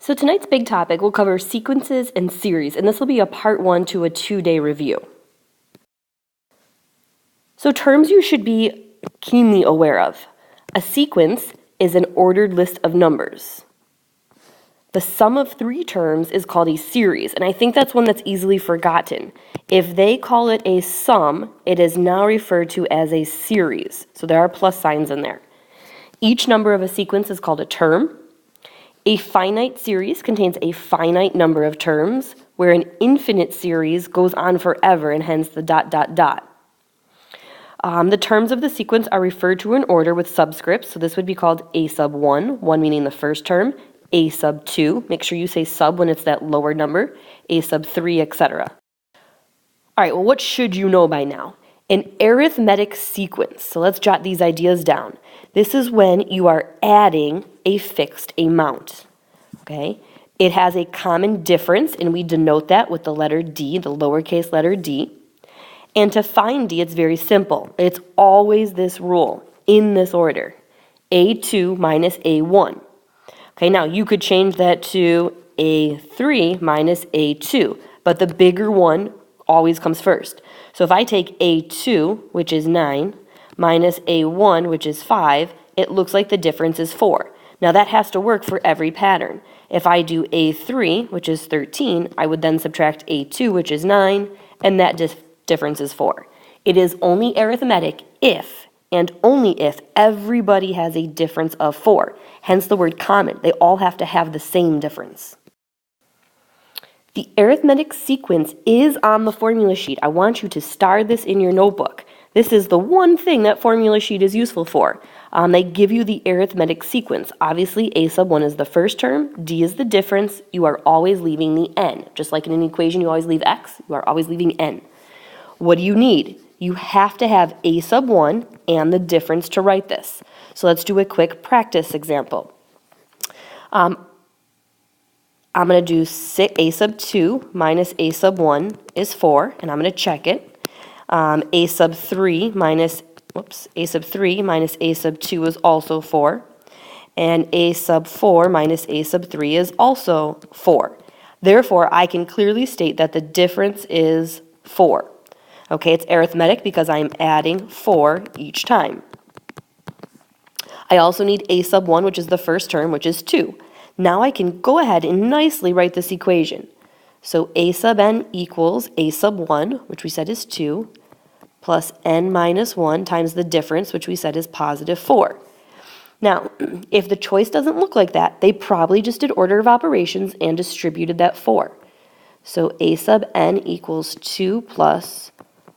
So tonight's big topic will cover sequences and series, and this will be a part 1 to a 2-day review. So terms you should be keenly aware of. A sequence is an ordered list of numbers. The sum of 3 terms is called a series, and I think that's one that's easily forgotten. If they call it a sum, it is now referred to as a series, so there are plus signs in there. Each number of a sequence is called a term. A finite series contains a finite number of terms, where an infinite series goes on forever, and hence the ... The terms of the sequence are referred to in order with subscripts, so this would be called a sub 1, 1 meaning the first term, a sub 2, make sure you say sub when it's that lower number, a sub 3, etc. All right, well, what should you know by now? An arithmetic sequence, so let's jot these ideas down. This is when you are adding a fixed amount, okay? It has a common difference, and we denote that with the letter D, the lowercase letter d. And to find D, it's very simple. It's always this rule, in this order, A2 minus A1. Okay, now you could change that to A3 minus A2, but the bigger one always comes first. So if I take A2, which is 9, minus A1, which is 5, it looks like the difference is 4. Now that has to work for every pattern. If I do A3, which is 13, I would then subtract A2, which is 9, and that difference is 4. It is only arithmetic if, and only if, everybody has a difference of 4. Hence the word common. They all have to have the same difference. The arithmetic sequence is on the formula sheet. I want you to star this in your notebook. This is the one thing that formula sheet is useful for. They give you the arithmetic sequence. Obviously, a sub 1 is the first term, d is the difference. You are always leaving the n. Just like in an equation, you always leave x, you are always leaving n. What do you need? You have to have a sub 1 and the difference to write this. So let's do a quick practice example. I'm going to do a sub 2 minus a sub 1 is 4, and I'm going to check it. A sub 3 minus a sub 2 is also 4. And a sub 4 minus a sub 3 is also 4. Therefore, I can clearly state that the difference is 4. Okay, it's arithmetic because I'm adding 4 each time. I also need a sub 1, which is the first term, which is 2. Now I can go ahead and nicely write this equation. So a sub n equals a sub 1, which we said is 2, plus n minus 1 times the difference, which we said is positive 4. Now, if the choice doesn't look like that, they probably just did order of operations and distributed that 4. So a sub n equals 2 plus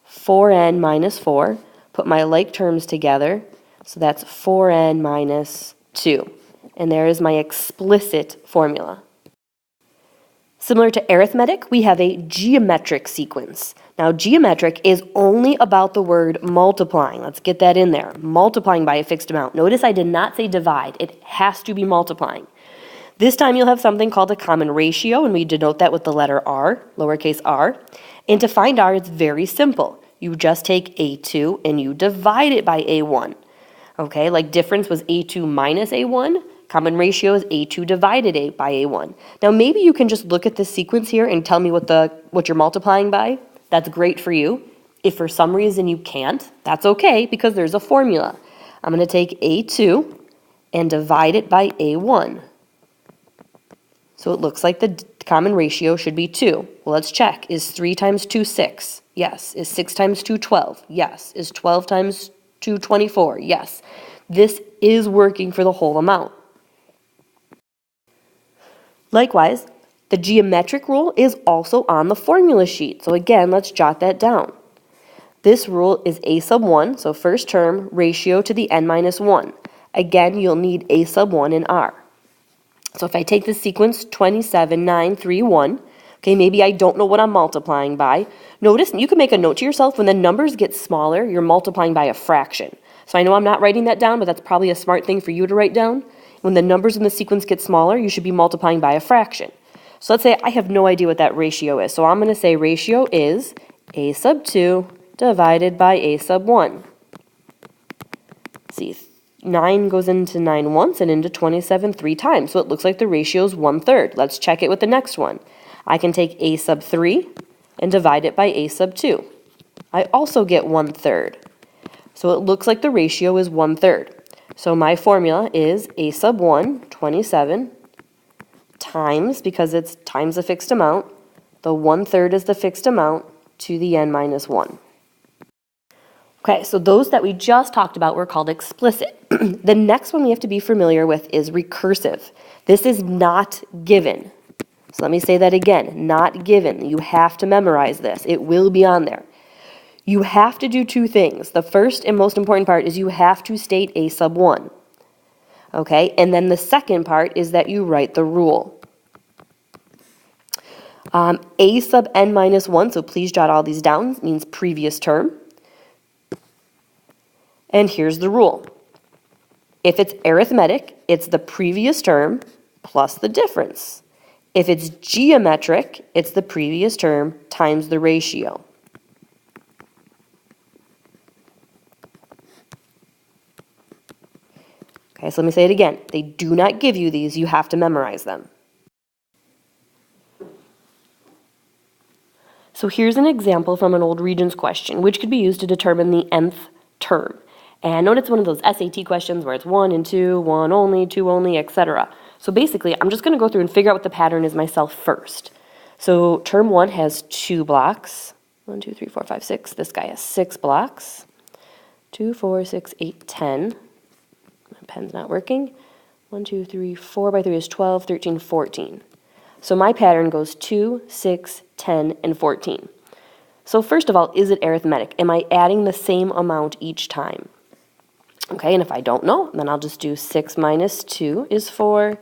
4n minus 4. Put my like terms together, so that's 4n minus 2. And there is my explicit formula. Similar to arithmetic, we have a geometric sequence. Now, geometric is only about the word multiplying. Let's get that in there. Multiplying by a fixed amount. Notice I did not say divide. It has to be multiplying. This time you'll have something called a common ratio, and we denote that with the letter r, lowercase r. And to find r, it's very simple. You just take a2 and you divide it by a1. Okay, like difference was a2 minus a1. Common ratio is a2 divided by a1. Now maybe you can just look at this sequence here and tell me what you're multiplying by. That's great for you. If for some reason you can't, that's okay because there's a formula. I'm going to take a2 and divide it by a1. So it looks like the common ratio should be 2. Well, let's check. Is 3 times 2 6? Yes. Is 6 times 2 12? Yes. Is 12 times 2 24? Yes. This is working for the whole amount. Likewise, the geometric rule is also on the formula sheet. So again, let's jot that down. This rule is a sub 1, so first term, ratio to the n minus 1. Again, you'll need a sub 1 in r. So if I take the sequence 27, 9, 3, 1, okay, maybe I don't know what I'm multiplying by. Notice, you can make a note to yourself, when the numbers get smaller, you're multiplying by a fraction. So I know I'm not writing that down, but that's probably a smart thing for you to write down. When the numbers in the sequence get smaller, you should be multiplying by a fraction. So let's say I have no idea what that ratio is. So I'm going to say ratio is a sub 2 divided by a sub 1. Let's see, 9 goes into 9 once and into 27 3 times. So it looks like the ratio is 1/3. Let's check it with the next one. I can take a sub 3 and divide it by a sub 2. I also get 1/3. So it looks like the ratio is 1/3. So my formula is a sub 1, 27, times, because it's times a fixed amount, the 1/3 is the fixed amount, to the n minus 1. Okay, so those that we just talked about were called explicit. The next one we have to be familiar with is recursive. This is not given. So let me say that again, not given. You have to memorize this. It will be on there. You have to do two things. The first and most important part is you have to state a sub 1. Okay, and then the second part is that you write the rule. A sub n minus 1, so please jot all these down, means previous term. And here's the rule. If it's arithmetic, it's the previous term plus the difference. If it's geometric, it's the previous term times the ratio. Okay, so let me say it again. They do not give you these. You have to memorize them. So here's an example from an old Regents question, which could be used to determine the nth term. And note it's one of those SAT questions where it's 1 and 2, 1 only, 2 only, etc. So basically, I'm just going to go through and figure out what the pattern is myself first. So term 1 has 2 blocks. 1, 2, 3, 4, 5, 6. This guy has 6 blocks. 2, 4, 6, 8, 10. My pen's not working. 1, 2, 3, 4 by 3 is 12, 13, 14. So my pattern goes 2, 6, 10, and 14. So first of all, is it arithmetic? Am I adding the same amount each time? Okay, and if I don't know, then I'll just do 6 minus 2 is 4,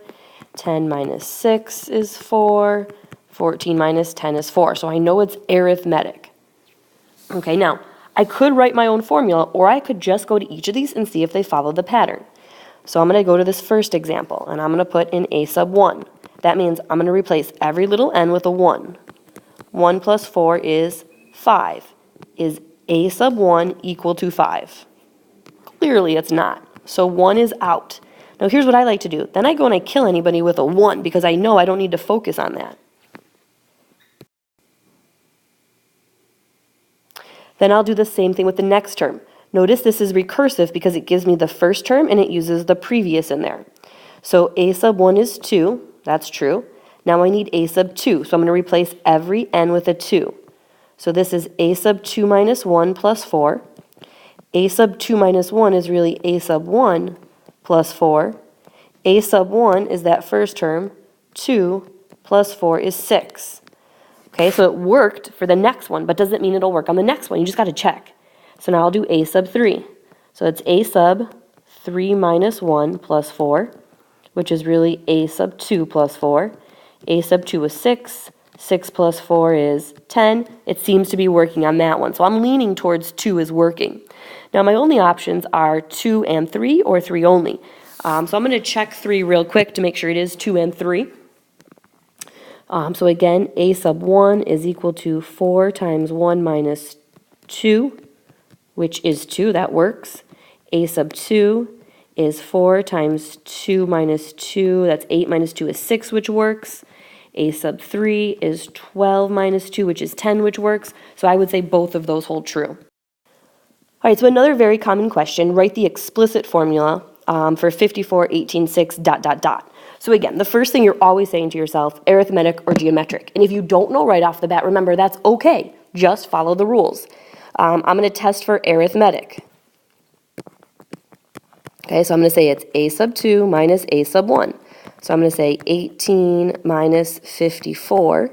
10 minus 6 is 4, 14 minus 10 is 4. So I know it's arithmetic. Okay, now, I could write my own formula, or I could just go to each of these and see if they follow the pattern. So I'm going to go to this first example, and I'm going to put in a sub 1. That means I'm going to replace every little n with a 1. 1 plus 4 is 5. Is a sub 1 equal to 5? Clearly it's not. So 1 is out. Now here's what I like to do. Then I go and I kill anybody with a 1 because I know I don't need to focus on that. Then I'll do the same thing with the next term. Notice this is recursive because it gives me the first term and it uses the previous in there. So a sub 1 is 2. That's true. Now I need a sub 2. So I'm going to replace every n with a 2. So this is a sub 2 minus 1 plus 4. A sub 2 minus 1 is really a sub 1 plus 4. A sub 1 is that first term. 2 plus 4 is 6. Okay, so it worked for the next one, but doesn't mean it'll work on the next one. You just got to check. So now I'll do a sub 3. So it's a sub 3 minus 1 plus 4, which is really a sub 2 plus 4. A sub 2 is 6. 6 plus 4 is 10. It seems to be working on that one. So I'm leaning towards 2 is working. Now my only options are 2 and 3 or 3 only. So I'm going to check 3 real quick to make sure it is 2 and 3. So again, a sub 1 is equal to 4 times 1 minus 2, which is 2. That works. A sub 2 is 4 times 2 minus 2. That's 8 minus 2 is 6, which works. A sub 3 is 12 minus 2, which is 10, which works. So I would say both of those hold true. All right, so another very common question, write the explicit formula for 54, 18, 6, dot, dot, dot. So again, the first thing you're always saying to yourself, arithmetic or geometric. And if you don't know right off the bat, remember, that's okay. Just follow the rules. I'm going to test for arithmetic. Okay, so I'm going to say it's a sub 2 minus a sub 1. So I'm going to say 18 minus 54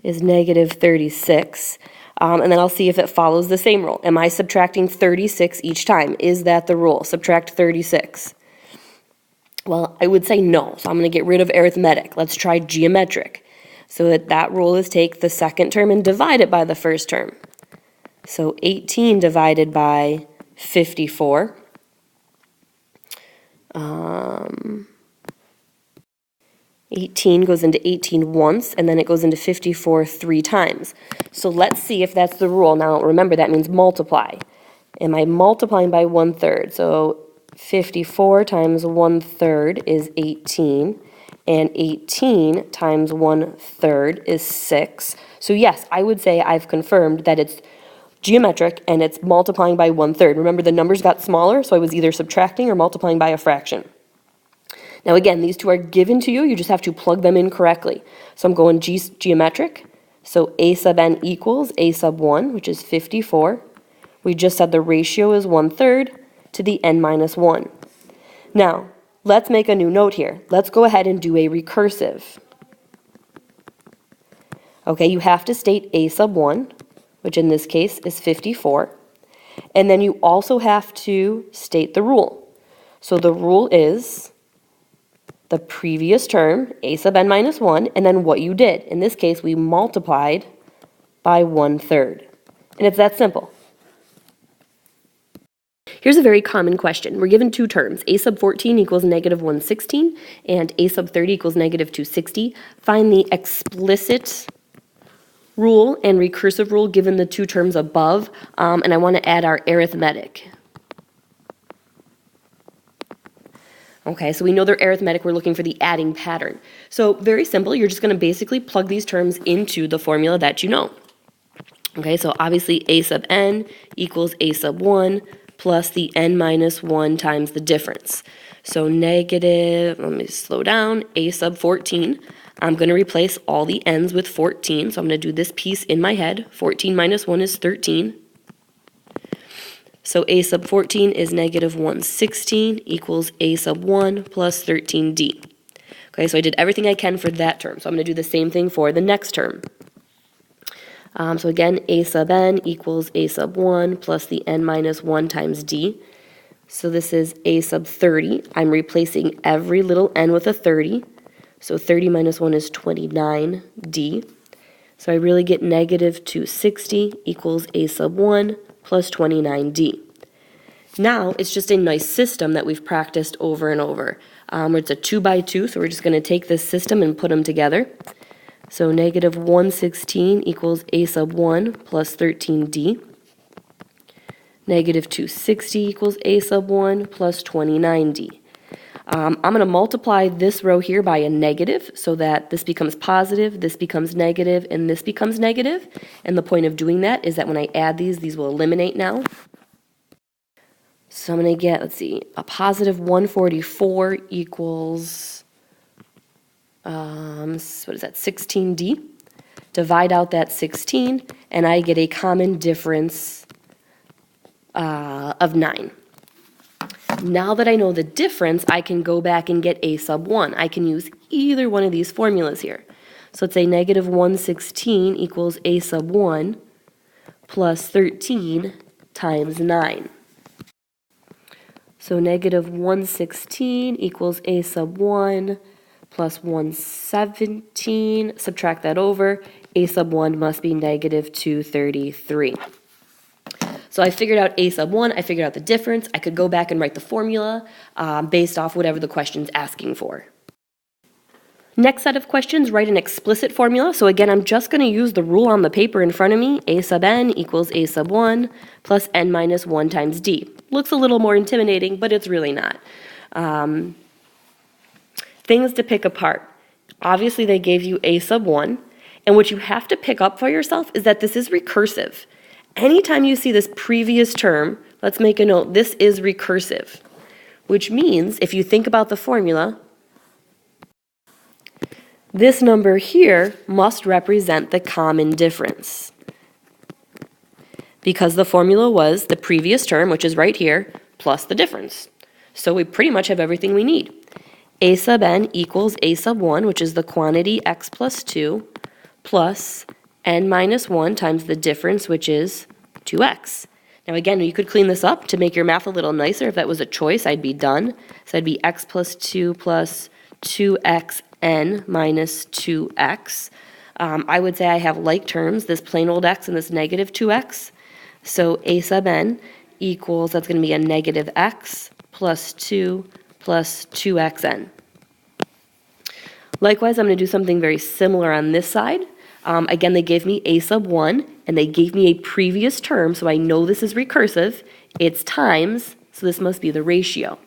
is negative 36. And then I'll see if it follows the same rule. Am I subtracting 36 each time? Is that the rule? Subtract 36. Well, I would say no. So I'm going to get rid of arithmetic. Let's try geometric. So that rule is take the second term and divide it by the first term. So 18 divided by 54. 18 goes into 18 once, and then it goes into 54 3 times. So let's see if that's the rule. Now remember, that means multiply. Am I multiplying by 1/3? So 54 times 1/3 is 18, and 18 times 1/3 is 6. So yes, I would say I've confirmed that it's geometric and it's multiplying by 1/3. Remember, the numbers got smaller, so I was either subtracting or multiplying by a fraction. Now again, these two are given to you. You just have to plug them in correctly. So I'm going geometric. So a sub n equals a sub 1, which is 54. We just said the ratio is 1/3 to the n minus 1. Now, let's make a new note here. Let's go ahead and do a recursive. Okay, you have to state a sub 1, which in this case is 54. And then you also have to state the rule. So the rule is the previous term, a sub n minus 1, and then what you did. In this case, we multiplied by 1/3. And it's that simple. Here's a very common question. We're given two terms. A sub 14 equals negative 116, and a sub 30 equals negative 260. Find the explicit rule and recursive rule given the two terms above, and I want to add our arithmetic. Okay, so we know they're arithmetic, we're looking for the adding pattern. So very simple, you're just going to basically plug these terms into the formula that you know. Okay, so obviously a sub n equals a sub 1 plus the n minus 1 times the difference. So negative, let me slow down, a sub 14. I'm going to replace all the n's with 14, so I'm going to do this piece in my head. 14 minus 1 is 13. So a sub 14 is negative 116 equals a sub 1 plus 13d. Okay, so I did everything I can for that term. So I'm going to do the same thing for the next term. So again, a sub n equals a sub 1 plus the n minus 1 times d. So this is a sub 30. I'm replacing every little n with a 30. So 30 minus 1 is 29d. So I really get negative 260 equals a sub 1 plus 29d. Now it's just a nice system that we've practiced over and over. It's a 2 by 2, so we're just going to take this system and put them together. So negative 116 equals a sub 1 plus 13d. Negative 260 equals a sub 1 plus 29d. I'm going to multiply this row here by a negative so that this becomes positive, this becomes negative, and this becomes negative. And the point of doing that is that when I add these will eliminate now. So I'm going to get, let's see, a positive 144 equals, what is that, 16d. Divide out that 16, and I get a common difference of 9. Now that I know the difference, I can go back and get a sub 1. I can use either one of these formulas here. So let's say negative 116 equals a sub 1 plus 13 times 9. So negative 116 equals a sub 1 plus 117. Subtract that over. A sub 1 must be negative 233. So I figured out a sub 1, I figured out the difference. I could go back and write the formula based off whatever the question's asking for. Next set of questions, write an explicit formula. So again, I'm just going to use the rule on the paper in front of me. A sub n equals a sub 1 plus n minus 1 times d. Looks a little more intimidating, but it's really not. Things to pick apart. Obviously, they gave you a sub 1. And what you have to pick up for yourself is that this is recursive. Anytime you see this previous term, let's make a note, this is recursive, which means if you think about the formula, this number here must represent the common difference because the formula was the previous term, which is right here, plus the difference. So we pretty much have everything we need. A sub n equals a sub 1, which is the quantity x plus 2, plus n minus 1 times the difference, which is 2x. Now again, you could clean this up to make your math a little nicer. If that was a choice, I'd be done. So I'd be x plus 2 plus 2xn minus 2x. I would say I have like terms, this plain old x and this negative 2x. So a sub n equals, that's going to be a negative x plus 2 plus 2xn. Likewise, I'm going to do something very similar on this side. Again, they gave me a sub 1, and they gave me a previous term, so I know this is recursive. It's times, so this must be the ratio.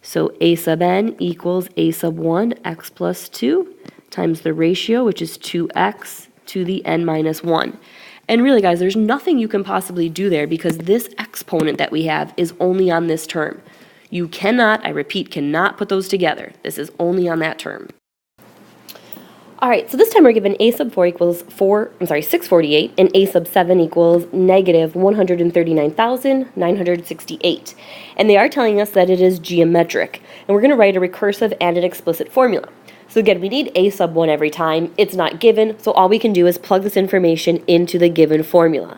So a sub n equals a sub 1, x plus 2, times the ratio, which is 2x to the n minus 1. And really, guys, there's nothing you can possibly do there because this exponent that we have is only on this term. You cannot, I repeat, cannot put those together. This is only on that term. All right, so this time we're given a sub 4 equals 648, and a sub 7 equals negative 139,968. And they are telling us that it is geometric. And we're going to write a recursive and an explicit formula. So again, we need a sub 1 every time. It's not given, so all we can do is plug this information into the given formula,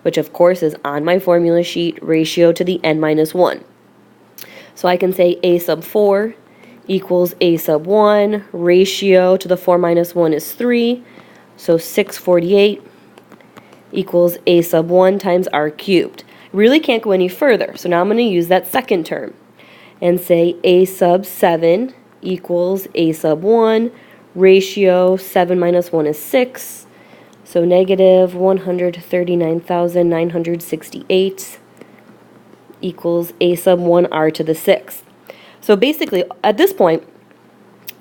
which of course is on my formula sheet, ratio to the n minus 1. So I can say a sub 4 equals a sub 1, ratio to the 4 minus 1 is 3, so 648 equals a sub 1 times r cubed. Really can't go any further, so now I'm going to use that second term and say a sub 7 equals a sub 1, ratio 7 minus 1 is 6, so negative 139,968 equals a sub 1r to the 6th. So basically, at this point,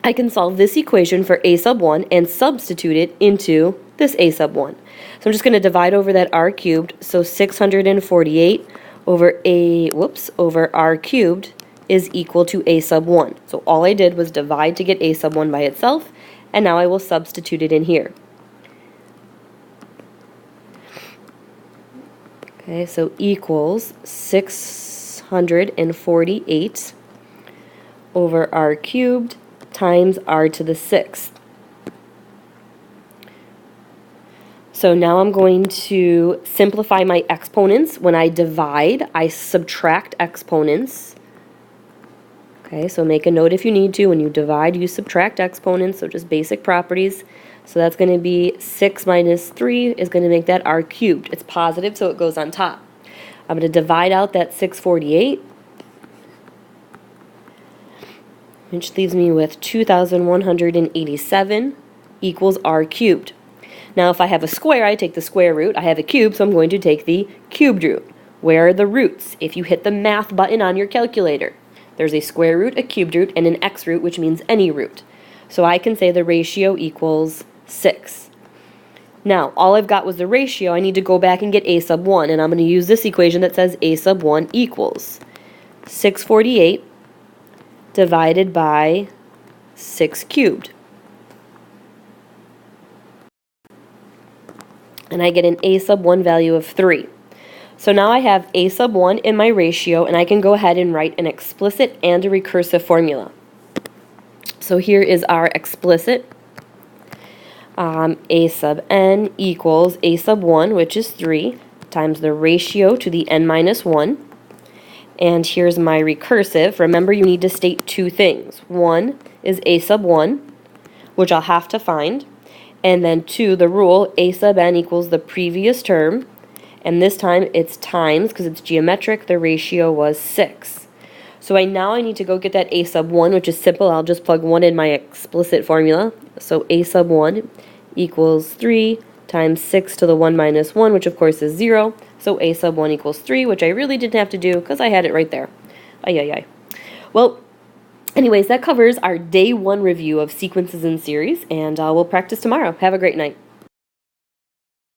I can solve this equation for a sub 1 and substitute it into this a sub 1. So I'm just going to divide over that r cubed, so 648 over r cubed is equal to a sub 1. So all I did was divide to get a sub 1 by itself, and now I will substitute it in here. Okay, so equals 648 over r cubed times r to the 6th. So now I'm going to simplify my exponents. When I divide, I subtract exponents. Okay, so make a note if you need to. When you divide, you subtract exponents, so just basic properties. So that's going to be 6 minus 3 is going to make that r cubed. It's positive, so it goes on top. I'm going to divide out that 648, which leaves me with 2,187 equals r cubed. Now if I have a square, I take the square root. I have a cube, so I'm going to take the cubed root. Where are the roots? If you hit the math button on your calculator, there's a square root, a cubed root, and an x root, which means any root. So I can say the ratio equals 6. Now, all I've got was the ratio. I need to go back and get a sub 1, and I'm going to use this equation that says a sub 1 equals 648 divided by 6 cubed. And I get an a sub 1 value of 3. So now I have a sub 1 in my ratio, and I can go ahead and write an explicit and a recursive formula. So here is our explicit. A sub n equals a sub 1, which is 3, times the ratio to the n minus 1. And here's my recursive. Remember, you need to state two things. One is a sub 1, which I'll have to find. And then 2, the rule, a sub n equals the previous term. And this time it's times, because it's geometric, the ratio was 6. So now I need to go get that a sub 1, which is simple. I'll just plug 1 in my explicit formula. So a sub 1 equals 3 times 6 to the 1 minus 1, which of course is 0. So a sub 1 equals 3, which I really didn't have to do because I had it right there. Well, anyways, that covers our day 1 review of sequences and series, and we'll practice tomorrow. Have a great night.